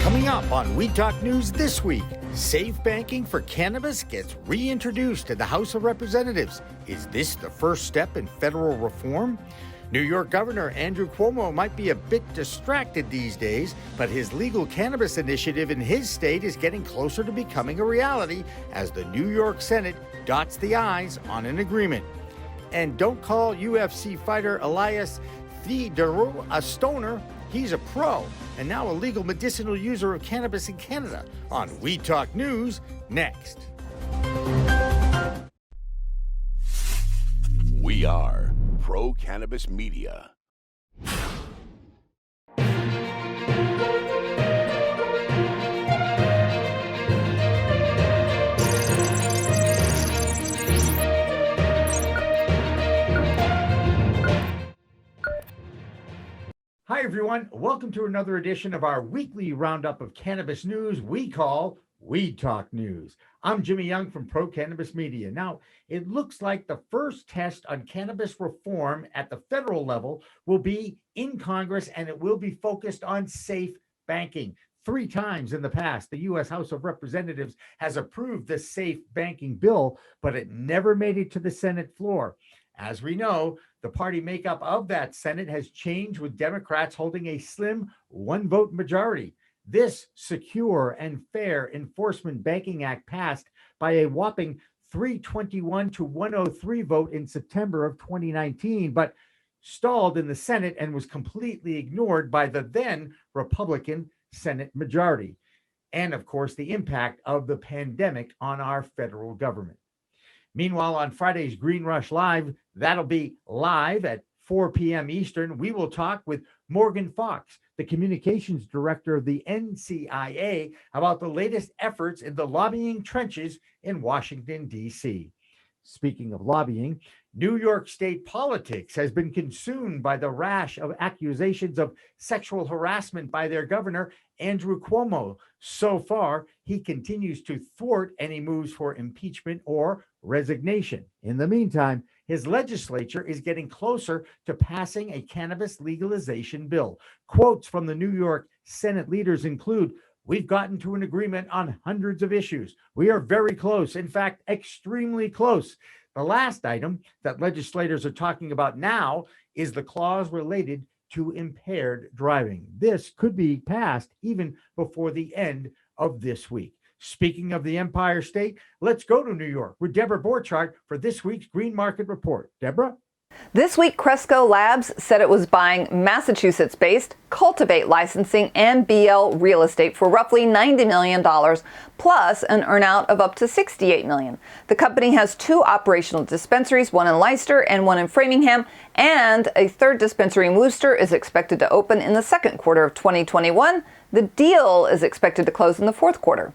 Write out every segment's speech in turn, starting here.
Coming up on We Talk News this week, safe banking for cannabis gets reintroduced to the House of Representatives. Is this the first step in federal reform? New York Governor Andrew Cuomo might be a bit distracted these days, but his legal cannabis initiative in his state is getting closer to becoming a reality as the New York Senate dots the I's on an agreement. And don't call UFC fighter Elias Theodorou a stoner. He's a pro and now a legal medicinal user of cannabis in Canada. On We Talk News, next. We are Pro Cannabis Media. Hi, everyone. Welcome to another edition of our weekly roundup of cannabis news we call We Talk News. I'm Jimmy Young from Pro Cannabis Media. Now, it looks like the first test on cannabis reform at the federal level will be in Congress, and it will be focused on safe banking. 3 times in the past, the U.S. House of Representatives has approved the safe banking bill, but it never made it to the Senate floor. As we know, the party makeup of that Senate has changed, with Democrats holding a slim 1-vote majority. This Secure and Fair Enforcement Banking Act passed by a whopping 321 to 103 vote in September of 2019, but stalled in the Senate and was completely ignored by the then Republican Senate majority. And of course, the impact of the pandemic on our federal government. Meanwhile, on Friday's Green Rush Live, that'll be live at 4 p.m. Eastern, we will talk with Morgan Fox, the communications director of the NCIA, about the latest efforts in the lobbying trenches in Washington, D.C. Speaking of lobbying, New York State politics has been consumed by the rash of accusations of sexual harassment by their governor, Andrew Cuomo. So far, he continues to thwart any moves for impeachment or resignation. In the meantime, his legislature is getting closer to passing a cannabis legalization bill. Quotes from the New York Senate leaders include, "We've gotten to an agreement on hundreds of issues. We are very close, in fact, extremely close." The last item that legislators are talking about now is the clause related to impaired driving. This could be passed even before the end of this week. Speaking of the Empire State, let's go to New York with Deborah Borchardt for this week's Green Market Report. Deborah? This week, Cresco Labs said it was buying Massachusetts-based Cultivate Licensing and BL Real Estate for roughly $90 million, plus an earnout of up to $68 million. The company has 2 operational dispensaries, one in Leicester and one in Framingham, and a 3rd dispensary in Worcester is expected to open in the 2nd quarter of 2021. The deal is expected to close in the 4th quarter.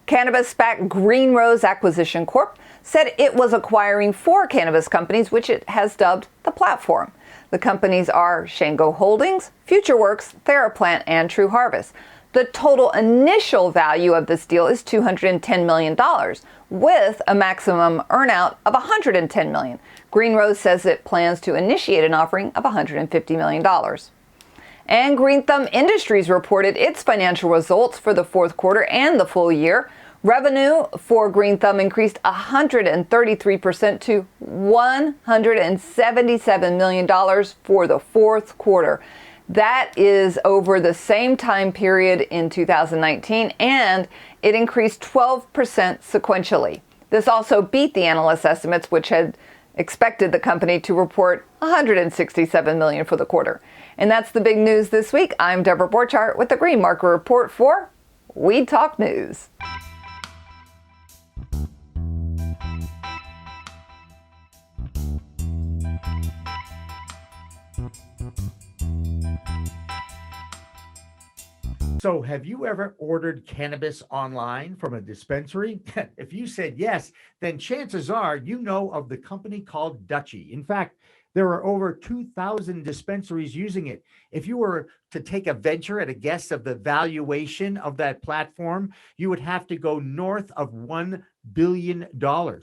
Cannabis SPAC Green Rose Acquisition Corp. said it was acquiring 4 cannabis companies, which it has dubbed the platform. The companies are Shango Holdings, FutureWorks, TheraPlant, and True Harvest. The total initial value of this deal is $210 million, with a maximum earnout of $110 million. Green Rose says it plans to initiate an offering of $150 million. And Green Thumb Industries reported its financial results for the 4th quarter and the full year. Revenue for Green Thumb increased 133% to $177 million for the 4th quarter. That is over the same time period in 2019, and it increased 12% sequentially. This also beat the analyst estimates, which had expected the company to report $167 million for the quarter. And that's the big news this week. I'm Deborah Borchardt with the Green Market Report for We Talk News. So have you ever ordered cannabis online from a dispensary? If you said yes, then chances are you know of the company called Dutchie. In fact, there are over 2,000 dispensaries using it. If you were to take a venture at a guess of the valuation of that platform, you would have to go north of $1 billion.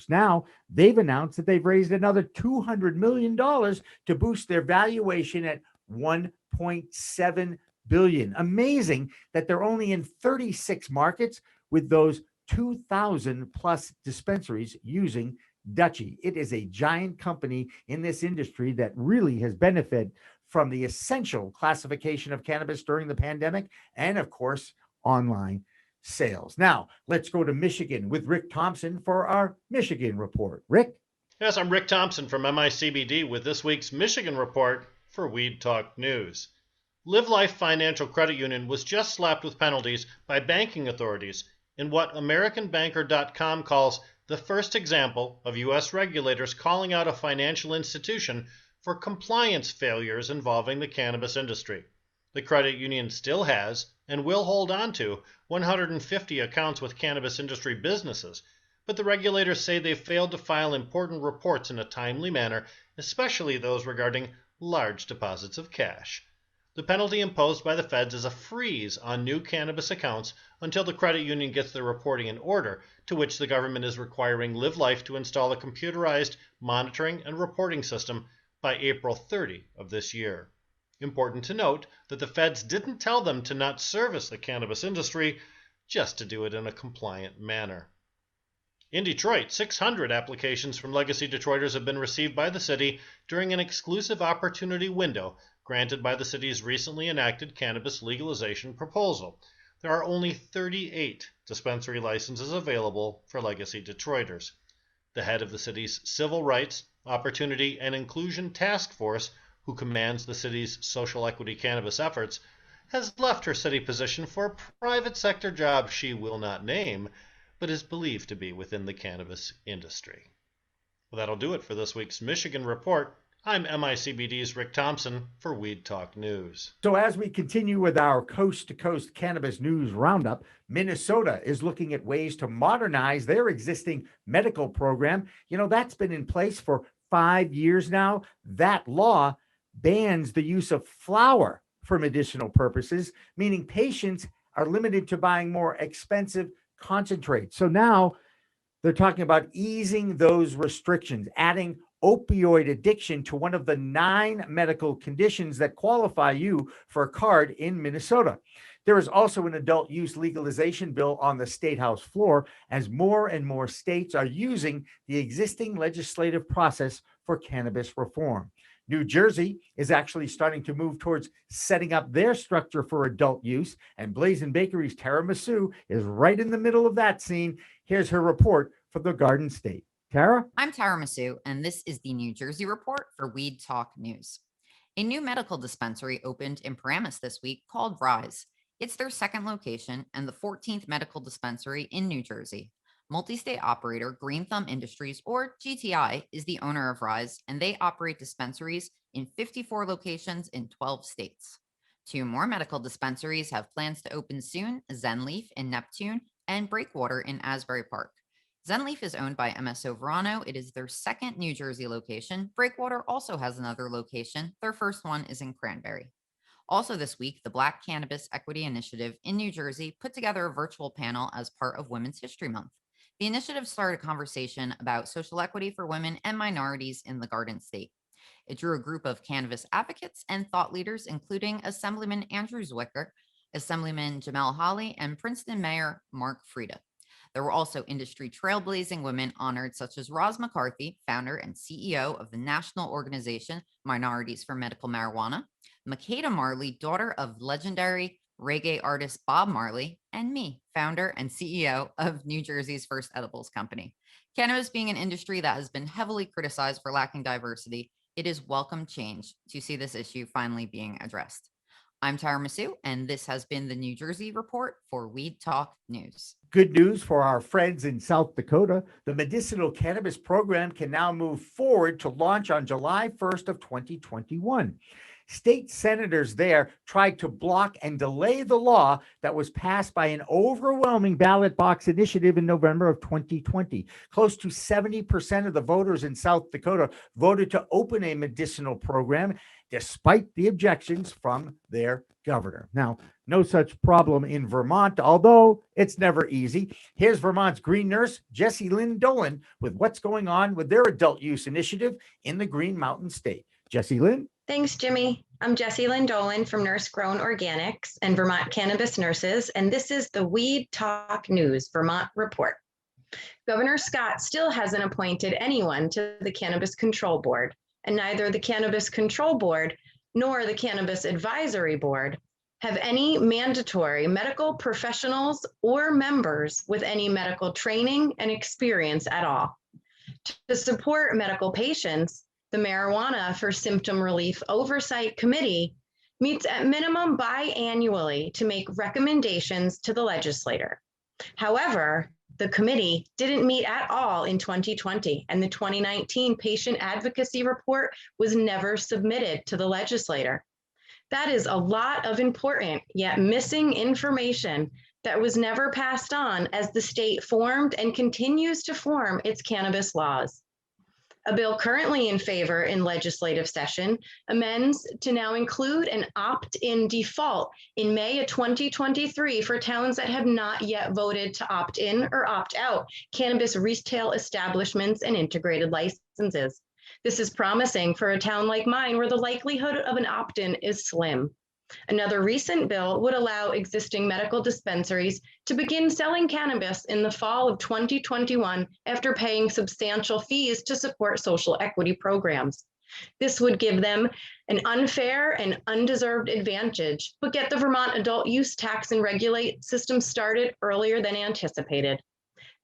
Now, they've announced that they've raised another $200 million to boost their valuation at $1.7 billion. Amazing that they're only in 36 markets with those 2,000 plus dispensaries using Dutchie. It is a giant company in this industry that really has benefited from the essential classification of cannabis during the pandemic and, of course, online sales. Now, let's go to Michigan with Rick Thompson for our Michigan report. Rick? Yes, I'm Rick Thompson from MICBD with this week's Michigan report for Weed Talk News. Live Life Financial Credit Union was just slapped with penalties by banking authorities in what AmericanBanker.com calls the first example of U.S. regulators calling out a financial institution for compliance failures involving the cannabis industry. The credit union still has and will hold on to 150 accounts with cannabis industry businesses, but the regulators say they failed to file important reports in a timely manner, especially those regarding large deposits of cash. The penalty imposed by the feds is a freeze on new cannabis accounts until the credit union gets their reporting in order, to which the government is requiring Live Life to install a computerized monitoring and reporting system by April 30 of this year. Important to note that the feds didn't tell them to not service the cannabis industry, just to do it in a compliant manner. In Detroit, 600 applications from legacy Detroiters have been received by the city during an exclusive opportunity window granted by the city's recently enacted cannabis legalization proposal. There are only 38 dispensary licenses available for legacy Detroiters. The head of the city's Civil Rights, Opportunity, and Inclusion Task Force, who commands the city's social equity cannabis efforts, has left her city position for a private sector job she will not name, but is believed to be within the cannabis industry. Well, that'll do it for this week's Michigan Report. I'm MICBD's Rick Thompson for Weed Talk News. So as we continue with our coast-to-coast cannabis news roundup, Minnesota is looking at ways to modernize their existing medical program. You know, that's been in place for 5 years now. That law bans the use of flower for medicinal purposes, meaning patients are limited to buying more expensive concentrates. So now they're talking about easing those restrictions, adding opioid addiction to one of the 9 medical conditions that qualify you for a card in Minnesota. There is also an adult use legalization bill on the state house floor as more and more states are using the existing legislative process for cannabis reform. New Jersey is actually starting to move towards setting up their structure for adult use, and Blazing Bakery's Tara Masu is right in the middle of that scene. Here's her report from the Garden State. Tara? I'm Tara Masu, and this is the New Jersey report for Weed Talk News. A new medical dispensary opened in Paramus this week called Rise. It's their second location and the 14th medical dispensary in New Jersey. Multi-state operator Green Thumb Industries, or GTI, is the owner of Rise, and they operate dispensaries in 54 locations in 12 states. 2 more medical dispensaries have plans to open soon, Zenleaf in Neptune and Breakwater in Asbury Park. Zenleaf is owned by MSO Verano. It is their second New Jersey location. Breakwater also has another location. Their first one is in Cranberry. Also this week, the Black Cannabis Equity Initiative in New Jersey put together a virtual panel as part of Women's History Month. The initiative started a conversation about social equity for women and minorities in the Garden State. It drew a group of cannabis advocates and thought leaders, including Assemblyman Andrew Zwicker, Assemblyman Jamel Holly, and Princeton Mayor Mark Frieda. There were also industry trailblazing women honored, such as Roz McCarthy, founder and CEO of the national organization Minorities for Medical Marijuana, Makeda Marley, daughter of legendary reggae artist Bob Marley, and me, founder and CEO of New Jersey's first edibles company. Cannabis being an industry that has been heavily criticized for lacking diversity, it is welcome change to see this issue finally being addressed. I'm Tara Masu, and this has been the New Jersey Report for Weed Talk News. Good news for our friends in South Dakota. The medicinal cannabis program can now move forward to launch on July 1st of 2021. State senators there tried to block and delay the law that was passed by an overwhelming ballot box initiative in November of 2020. Close to 70% of the voters in South Dakota voted to open a medicinal program, despite the objections from their governor. Now, no such problem in Vermont, although it's never easy. Here's Vermont's Green Nurse, Jessie Lynn Dolan, with what's going on with their adult use initiative in the Green Mountain State. Jessie Lynn? Thanks, Jimmy. I'm Jessie Lynn Dolan from Nurse Grown Organics and Vermont Cannabis Nurses, and this is the Weed Talk News Vermont Report. Governor Scott still hasn't appointed anyone to the Cannabis Control Board, and neither the Cannabis Control Board nor the Cannabis Advisory Board have any mandatory medical professionals or members with any medical training and experience at all. To support medical patients, the Marijuana for Symptom Relief Oversight Committee meets at minimum biannually to make recommendations to the legislator. However, the committee didn't meet at all in 2020, and the 2019 patient advocacy report was never submitted to the legislator. That is a lot of important yet missing information that was never passed on as the state formed and continues to form its cannabis laws. A bill currently in favor in legislative session amends to now include an opt-in default in May of 2023 for towns that have not yet voted to opt in or opt out cannabis retail establishments and integrated licenses. This is promising for a town like mine where the likelihood of an opt-in is slim. Another recent bill would allow existing medical dispensaries to begin selling cannabis in the fall of 2021 after paying substantial fees to support social equity programs. This would give them an unfair and undeserved advantage, but get the Vermont adult use tax and regulate system started earlier than anticipated.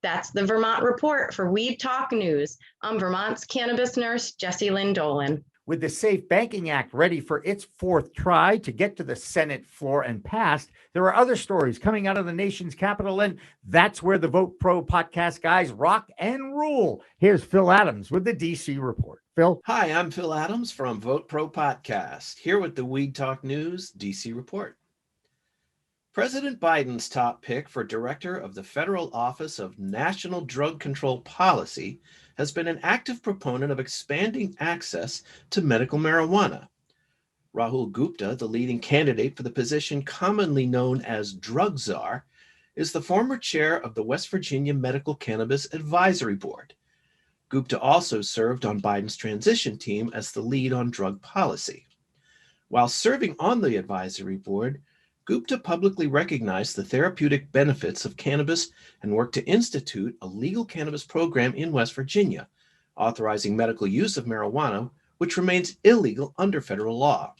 That's the Vermont Report for Weed Talk News. I'm Vermont's cannabis nurse, Jessie Lynn Dolan. With the Safe Banking Act ready for its fourth try to get to the Senate floor and passed, there are other stories coming out of the nation's capital, and that's where the Vote Pro podcast guys rock and rule. Here's Phil Adams with the DC Report. Phil? Hi, I'm Phil Adams from Vote Pro Podcast, here with the Weed Talk News DC Report. President Biden's top pick for director of the Federal Office of National Drug Control Policy has been an active proponent of expanding access to medical marijuana. Rahul Gupta, the leading candidate for the position commonly known as Drug Czar, is the former chair of the West Virginia Medical Cannabis Advisory Board. Gupta also served on Biden's transition team as the lead on drug policy. While serving on the advisory board, Gupta publicly recognized the therapeutic benefits of cannabis and worked to institute a legal cannabis program in West Virginia, authorizing medical use of marijuana, which remains illegal under federal law.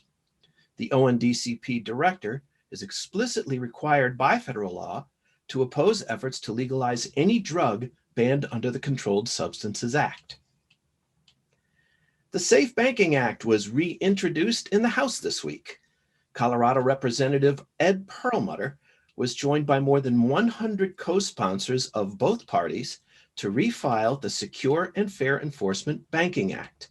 The ONDCP director is explicitly required by federal law to oppose efforts to legalize any drug banned under the Controlled Substances Act. The Safe Banking Act was reintroduced in the House this week. Colorado Representative Ed Perlmutter was joined by more than 100 co-sponsors of both parties to refile the Secure and Fair Enforcement Banking Act.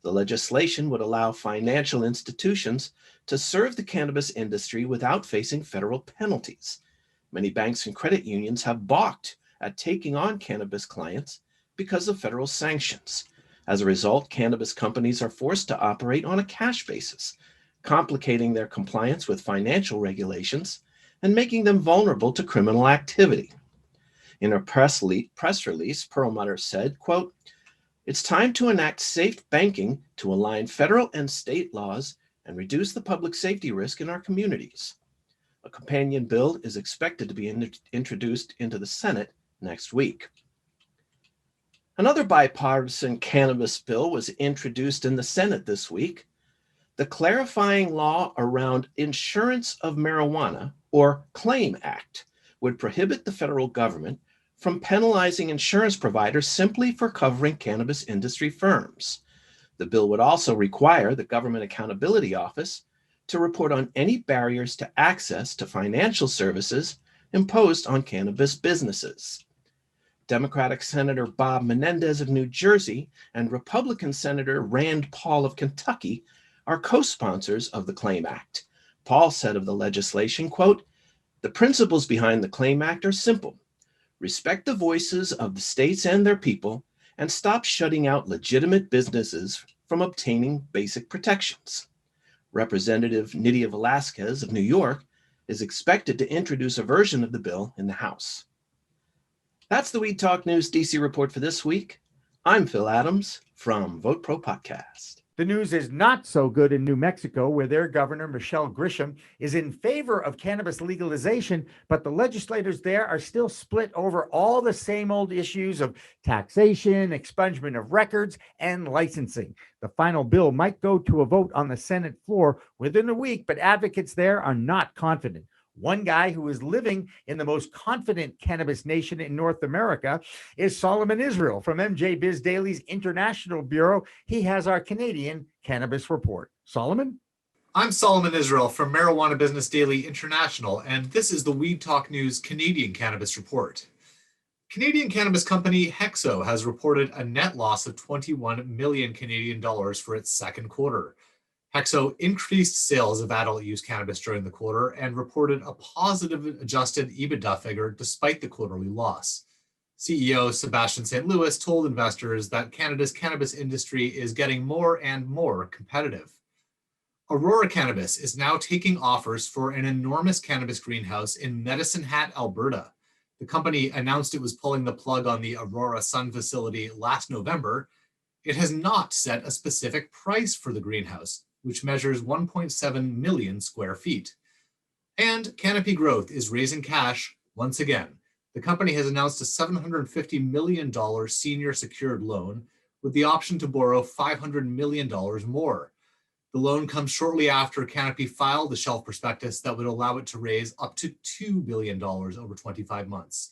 The legislation would allow financial institutions to serve the cannabis industry without facing federal penalties. Many banks and credit unions have balked at taking on cannabis clients because of federal sanctions. As a result, cannabis companies are forced to operate on a cash basis, complicating their compliance with financial regulations and making them vulnerable to criminal activity. In a press release, Perlmutter said, quote, "It's time to enact safe banking to align federal and state laws and reduce the public safety risk in our communities." A companion bill is expected to be introduced into the Senate next week. Another bipartisan cannabis bill was introduced in the Senate this week. The clarifying law around insurance of marijuana, or CLAIM Act, would prohibit the federal government from penalizing insurance providers simply for covering cannabis industry firms. The bill would also require the Government Accountability Office to report on any barriers to access to financial services imposed on cannabis businesses. Democratic Senator Bob Menendez of New Jersey and Republican Senator Rand Paul of Kentucky are co-sponsors of the CLAIM Act. Paul said of the legislation, quote, "The principles behind the CLAIM Act are simple. Respect the voices of the states and their people, and stop shutting out legitimate businesses from obtaining basic protections." Representative Nydia Velasquez of New York is expected to introduce a version of the bill in the House. That's the Weed Talk News DC report for this week. I'm Phil Adams from Vote Pro Podcast. The news is not so good in New Mexico, where their governor, Michelle Grisham, is in favor of cannabis legalization, but the legislators there are still split over all the same old issues of taxation, expungement of records, and licensing. The final bill might go to a vote on the Senate floor within a week, but advocates there are not confident. One guy who is living in the most confident cannabis nation in North America is Solomon Israel from MJ Biz Daily's International Bureau. He has our Canadian Cannabis Report. Solomon? I'm Solomon Israel from Marijuana Business Daily International, and this is the Weed Talk News Canadian Cannabis Report. Canadian cannabis company Hexo has reported a net loss of 21 million Canadian dollars for its second quarter. Hexo increased sales of adult use cannabis during the quarter and reported a positive adjusted EBITDA figure despite the quarterly loss. CEO Sebastian St. Louis told investors that Canada's cannabis industry is getting more and more competitive. Aurora Cannabis is now taking offers for an enormous cannabis greenhouse in Medicine Hat, Alberta. The company announced it was pulling the plug on the Aurora Sun facility last November. It has not set a specific price for the greenhouse, which measures 1.7 million square feet. And Canopy Growth is raising cash once again. The company has announced a $750 million senior secured loan with the option to borrow $500 million more. The loan comes shortly after Canopy filed the shelf prospectus that would allow it to raise up to $2 billion over 25 months.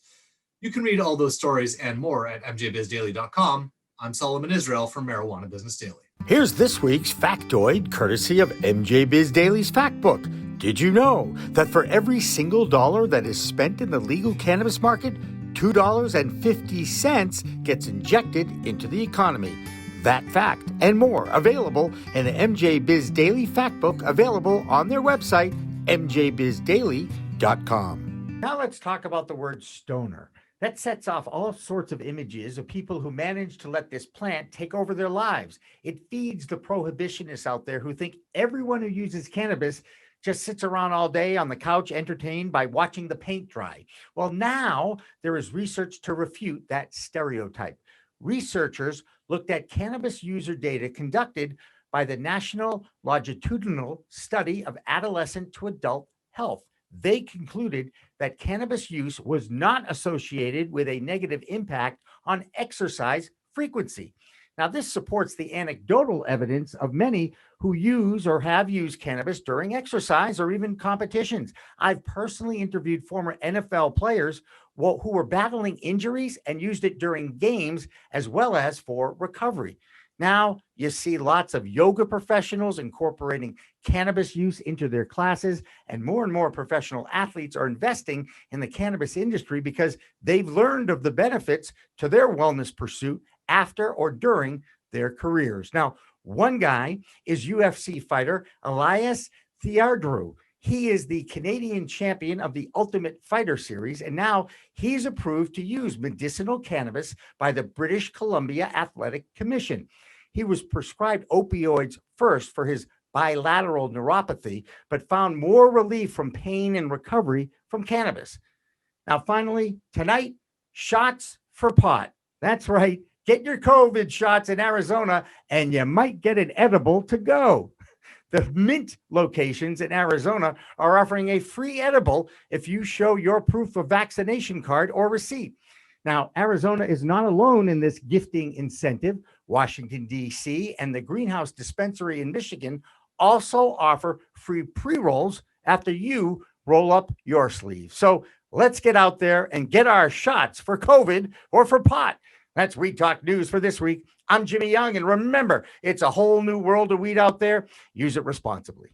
You can read all those stories and more at mjbizdaily.com. I'm Solomon Israel from Marijuana Business Daily. Here's this week's factoid, courtesy of MJ Biz Daily's Fact Book. Did you know that for every single dollar that is spent in the legal cannabis market, $2.50 gets injected into the economy? That fact and more available in the MJ Biz Daily Fact Book, available on their website, mjbizdaily.com. Now let's talk about the word stoner. That sets off all sorts of images of people who manage to let this plant take over their lives. It feeds the prohibitionists out there who think everyone who uses cannabis just sits around all day on the couch entertained by watching the paint dry. Well, now there is research to refute that stereotype. Researchers looked at cannabis user data conducted by the National Longitudinal Study of Adolescent to Adult Health. They concluded that cannabis use was not associated with a negative impact on exercise frequency. Now, this supports the anecdotal evidence of many who use or have used cannabis during exercise or even competitions. I've personally interviewed former NFL players who were battling injuries and used it during games as well as for recovery. Now you see lots of yoga professionals incorporating cannabis use into their classes, and more professional athletes are investing in the cannabis industry because they've learned of the benefits to their wellness pursuit after or during their careers. Now, one guy is UFC fighter Elias Theodorou. He is the Canadian champion of the Ultimate Fighter Series, and now he's approved to use medicinal cannabis by the British Columbia Athletic Commission. He was prescribed opioids first for his bilateral neuropathy, but found more relief from pain and recovery from cannabis. Now, finally, tonight, shots for pot. That's right. Get your COVID shots in Arizona, and you might get an edible to go. The Mint locations in Arizona are offering a free edible if you show your proof of vaccination card or receipt. Now, Arizona is not alone in this gifting incentive. Washington, D.C. and the Greenhouse Dispensary in Michigan also offer free pre-rolls after you roll up your sleeve. So let's get out there and get our shots for COVID or for pot. That's Weed Talk News for this week. I'm Jimmy Young, and remember, it's a whole new world of weed out there. Use it responsibly.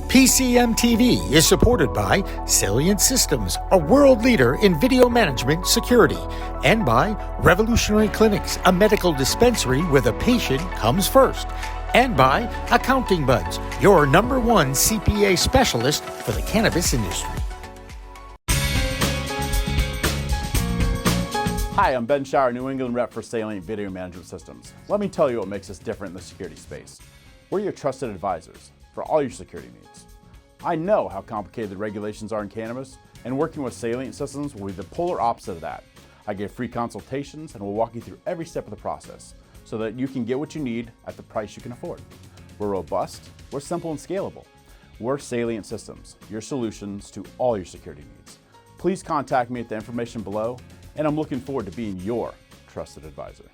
PCM TV is supported by Salient Systems, a world leader in video management security, and by Revolutionary Clinics, a medical dispensary where the patient comes first, and by Accounting Buds, your number one CPA specialist for the cannabis industry. Hi, I'm Ben Schauer, New England rep for Salient Video Management Systems. Let me tell you what makes us different in the security space. We're your trusted advisors for all your security needs. I know how complicated the regulations are in cannabis, and working with Salient Systems will be the polar opposite of that. I give free consultations and will walk you through every step of the process, so that you can get what you need at the price you can afford. We're robust, we're simple and scalable. We're Salient Systems, your solutions to all your security needs. Please contact me at the information below, and I'm looking forward to being your trusted advisor.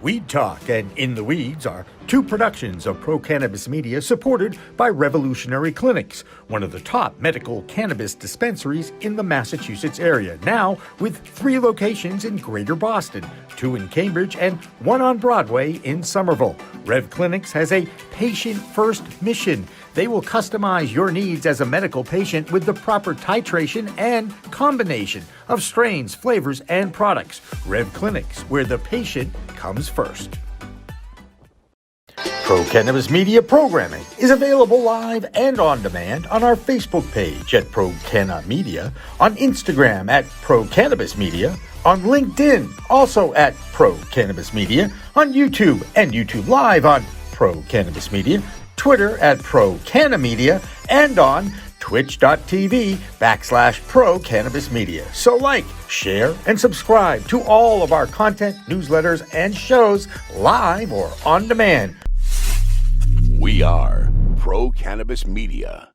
Weed Talk and In the Weeds are two productions of Pro Cannabis Media supported by Revolutionary Clinics, one of the top medical cannabis dispensaries in the Massachusetts area, now with 3 locations in Greater Boston, 2 in Cambridge and 1 on Broadway in Somerville. Rev Clinics has a patient-first mission. They will customize your needs as a medical patient with the proper titration and combination of strains, flavors, and products. Rev Clinics, where the patient comes first. Pro Cannabis Media programming is available live and on demand on our Facebook page at Pro Canna Media, on Instagram at Pro Cannabis Media, on LinkedIn also at Pro Cannabis Media, on YouTube and YouTube Live on Pro Cannabis Media, Twitter at Pro Canna Media, and on twitch.tv/Pro Cannabis Media. So like, share, and subscribe to all of our content, newsletters, and shows live or on demand. We are Pro Cannabis Media.